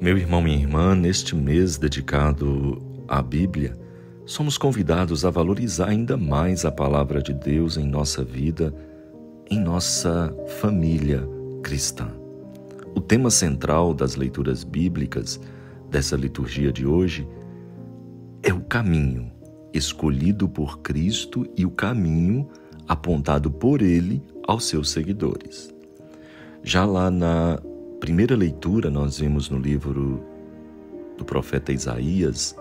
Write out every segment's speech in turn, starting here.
Meu irmão, minha irmã, neste mês dedicado à Bíblia, somos convidados a valorizar ainda mais a palavra de Deus em nossa vida, em nossa família cristã. O tema central das leituras bíblicas dessa liturgia de hoje é o caminho escolhido por Cristo e o caminho apontado por Ele aos seus seguidores. Já lá na primeira leitura, nós vemos no livro do profeta Isaías,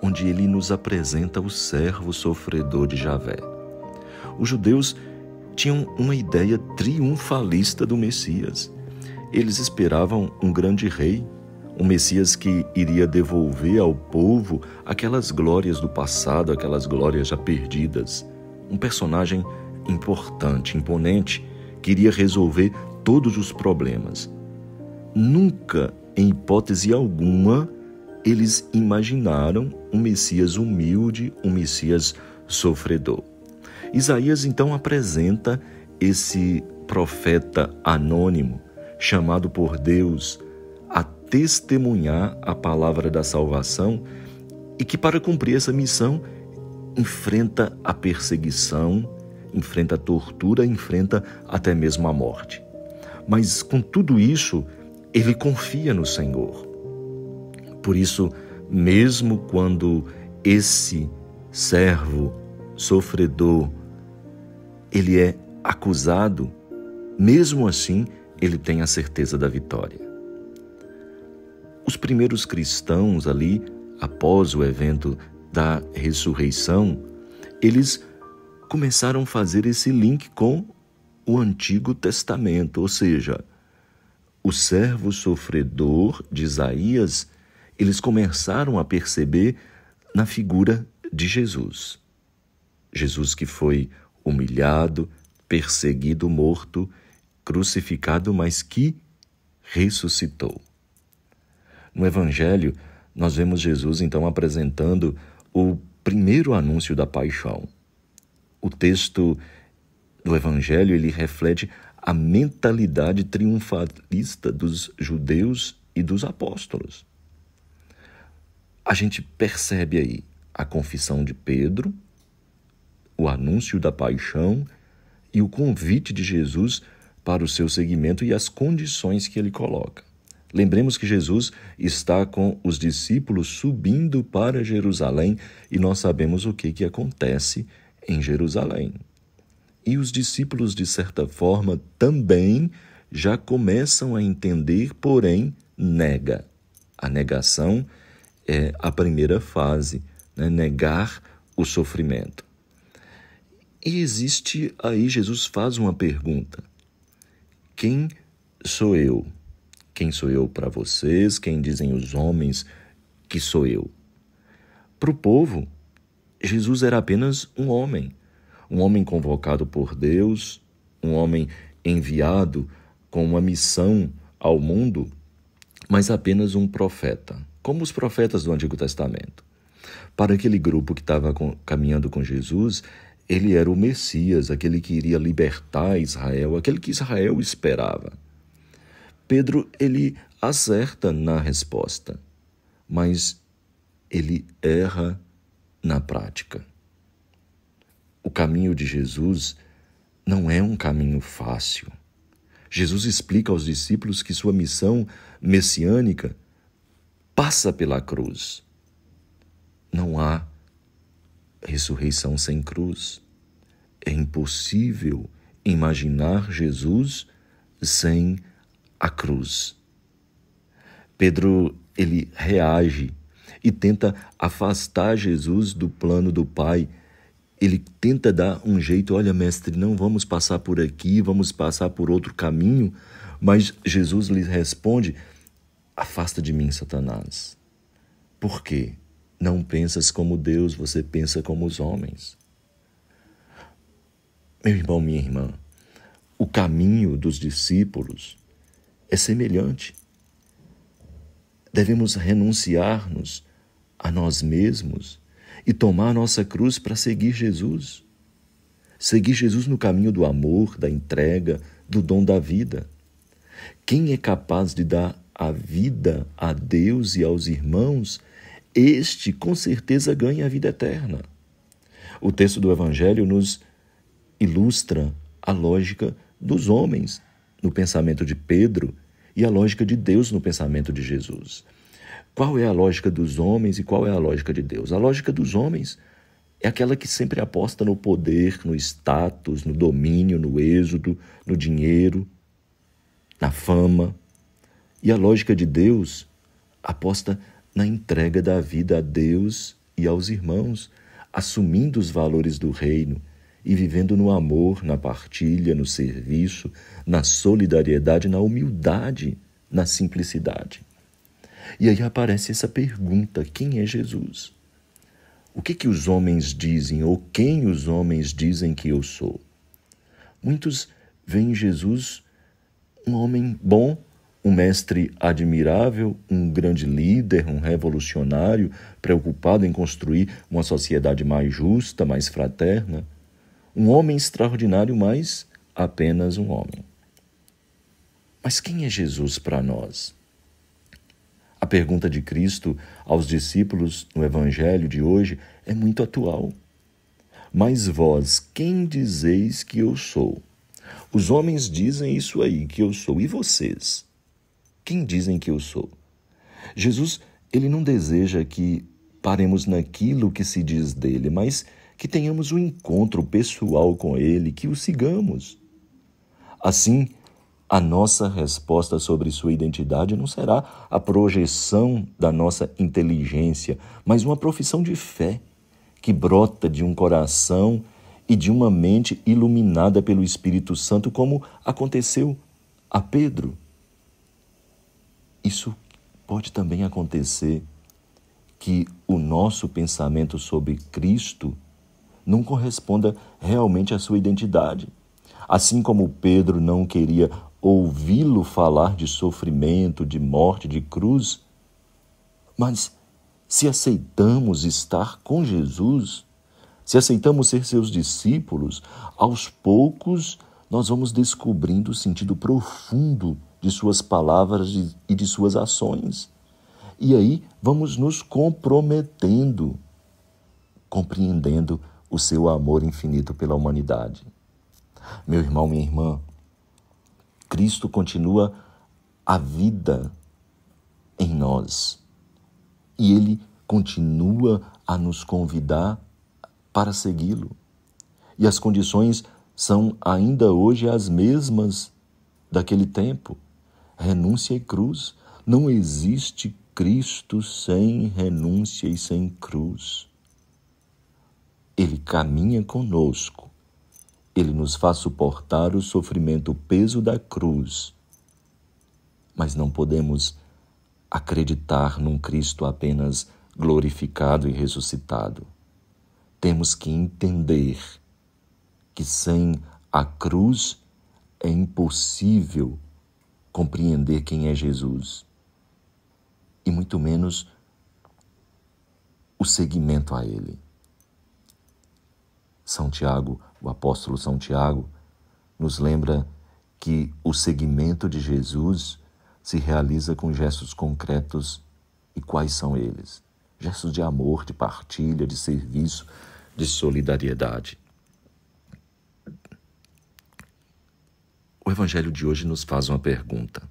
onde ele nos apresenta o servo sofredor de Javé. Os judeus tinham uma ideia triunfalista do Messias. Eles esperavam um grande rei, um Messias que iria devolver ao povo aquelas glórias do passado, aquelas glórias já perdidas. Um personagem importante, imponente, que iria resolver todos os problemas. Nunca, em hipótese alguma, eles imaginaram um Messias humilde, um Messias sofredor. Isaías então apresenta esse profeta anônimo, chamado por Deus a testemunhar a palavra da salvação e que, para cumprir essa missão, enfrenta a perseguição, enfrenta a tortura, enfrenta até mesmo a morte. Mas com tudo isso, ele confia no Senhor. Por isso, mesmo quando esse servo sofredor, ele é acusado, mesmo assim, ele tem a certeza da vitória. Os primeiros cristãos ali, após o evento da ressurreição, eles começaram a fazer esse link com o Antigo Testamento, ou seja, o servo sofredor de Isaías, eles começaram a perceber na figura de Jesus. Jesus que foi humilhado, perseguido, morto, crucificado, mas que ressuscitou. No Evangelho, nós vemos Jesus então apresentando o primeiro anúncio da paixão. O texto do Evangelho, ele reflete a mentalidade triunfalista dos judeus e dos apóstolos. A gente percebe aí a confissão de Pedro, o anúncio da paixão e o convite de Jesus para o seu seguimento e as condições que ele coloca. Lembremos que Jesus está com os discípulos subindo para Jerusalém e nós sabemos o que acontece em Jerusalém. E os discípulos, de certa forma, também já começam a entender, porém, nega. A negação é a primeira fase, né? Negar o sofrimento. E existe aí, Jesus faz uma pergunta. Quem sou eu? Quem sou eu para vocês? Quem dizem os homens que sou eu? Para o povo, Jesus era apenas um homem convocado por Deus, um homem enviado com uma missão ao mundo, mas apenas um profeta, como os profetas do Antigo Testamento. Para aquele grupo que estava caminhando com Jesus, ele era o Messias, aquele que iria libertar Israel, aquele que Israel esperava. Pedro, ele acerta na resposta, mas ele erra na prática. O caminho de Jesus não é um caminho fácil. Jesus explica aos discípulos que sua missão messiânica passa pela cruz. Não há ressurreição sem cruz. É impossível imaginar Jesus sem a cruz. Pedro, ele reage e tenta afastar Jesus do plano do Pai. Ele tenta dar um jeito, olha, mestre, não vamos passar por aqui, vamos passar por outro caminho, mas Jesus lhe responde, afasta de mim, Satanás. Por quê? Não pensas como Deus, você pensa como os homens. Meu irmão, minha irmã, o caminho dos discípulos é semelhante. Devemos renunciar-nos a nós mesmos e tomar a nossa cruz para seguir Jesus. Seguir Jesus no caminho do amor, da entrega, do dom da vida. Quem é capaz de dar a vida a Deus e aos irmãos, este com certeza ganha a vida eterna. O texto do Evangelho nos ilustra a lógica dos homens no pensamento de Pedro e a lógica de Deus no pensamento de Jesus. Qual é a lógica dos homens e qual é a lógica de Deus? A lógica dos homens é aquela que sempre aposta no poder, no status, no domínio, no êxodo, no dinheiro, na fama. E a lógica de Deus aposta na entrega da vida a Deus e aos irmãos, assumindo os valores do reino e vivendo no amor, na partilha, no serviço, na solidariedade, na humildade, na simplicidade. E aí aparece essa pergunta: quem é Jesus? O que os homens dizem ou quem os homens dizem que eu sou? Muitos veem em Jesus um homem bom, um mestre admirável, um grande líder, um revolucionário, preocupado em construir uma sociedade mais justa, mais fraterna. Um homem extraordinário, mas apenas um homem. Mas quem é Jesus para nós? A pergunta de Cristo aos discípulos no Evangelho de hoje é muito atual. Mas vós, quem dizeis que eu sou? Os homens dizem isso aí, que eu sou. E vocês? Quem dizem que eu sou? Jesus, ele não deseja que paremos naquilo que se diz dele, mas que tenhamos um encontro pessoal com ele, que o sigamos. Assim, a nossa resposta sobre sua identidade não será a projeção da nossa inteligência, mas uma profissão de fé que brota de um coração e de uma mente iluminada pelo Espírito Santo, como aconteceu a Pedro. Isso pode também acontecer que o nosso pensamento sobre Cristo não corresponda realmente à sua identidade. Assim como Pedro não queria ouvi-lo falar de sofrimento, de morte, de cruz, mas se aceitamos estar com Jesus, se aceitamos ser seus discípulos, aos poucos nós vamos descobrindo o sentido profundo de suas palavras e de suas ações. E aí vamos nos comprometendo, compreendendo o seu amor infinito pela humanidade. Meu irmão, minha irmã, Cristo continua a vida em nós. E Ele continua a nos convidar para segui-lo. E as condições são ainda hoje as mesmas daquele tempo. Renúncia e cruz. Não existe Cristo sem renúncia e sem cruz. Ele caminha conosco. Ele nos faz suportar o sofrimento, o peso da cruz. Mas não podemos acreditar num Cristo apenas glorificado e ressuscitado. Temos que entender que sem a cruz é impossível compreender quem é Jesus. E muito menos o seguimento a Ele. São Tiago, o apóstolo São Tiago, nos lembra que o seguimento de Jesus se realiza com gestos concretos. E quais são eles? Gestos de amor, de partilha, de serviço, de solidariedade. O Evangelho de hoje nos faz uma pergunta.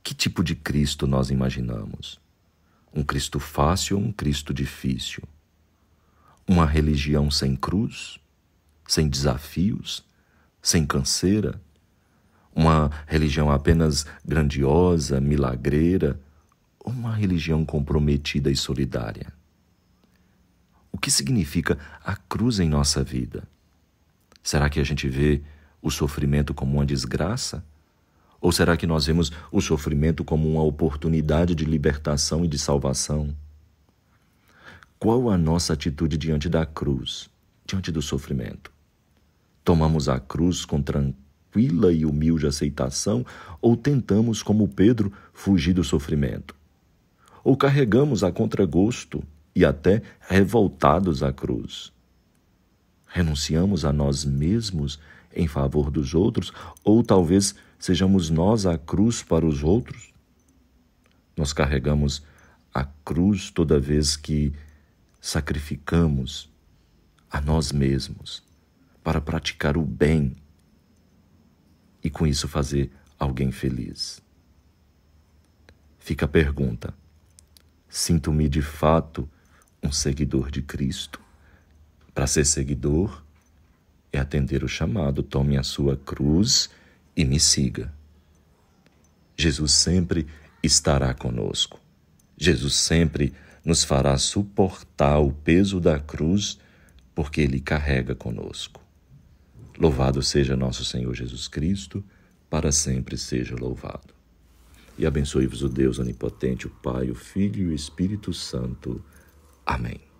Que tipo de Cristo nós imaginamos? Um Cristo fácil ou um Cristo difícil? Uma religião sem cruz? Sem desafios? Sem canseira? Uma religião apenas grandiosa, milagreira? Ou uma religião comprometida e solidária? O que significa a cruz em nossa vida? Será que a gente vê o sofrimento como uma desgraça? Ou será que nós vemos o sofrimento como uma oportunidade de libertação e de salvação? Qual a nossa atitude diante da cruz, diante do sofrimento? Tomamos a cruz com tranquila e humilde aceitação ou tentamos, como Pedro, fugir do sofrimento? Ou carregamos a contragosto e até revoltados à cruz? Renunciamos a nós mesmos em favor dos outros ou talvez sejamos nós a cruz para os outros? Nós carregamos a cruz toda vez que sacrificamos a nós mesmos para praticar o bem e com isso fazer alguém feliz. Fica a pergunta: sinto-me de fato um seguidor de Cristo? Para ser seguidor é atender o chamado: tome a sua cruz e me siga. Jesus sempre estará conosco. Jesus sempre nos fará suportar o peso da cruz, porque Ele carrega conosco. Louvado seja nosso Senhor Jesus Cristo, para sempre seja louvado. E abençoe-vos o Deus onipotente, o Pai, o Filho e o Espírito Santo. Amém.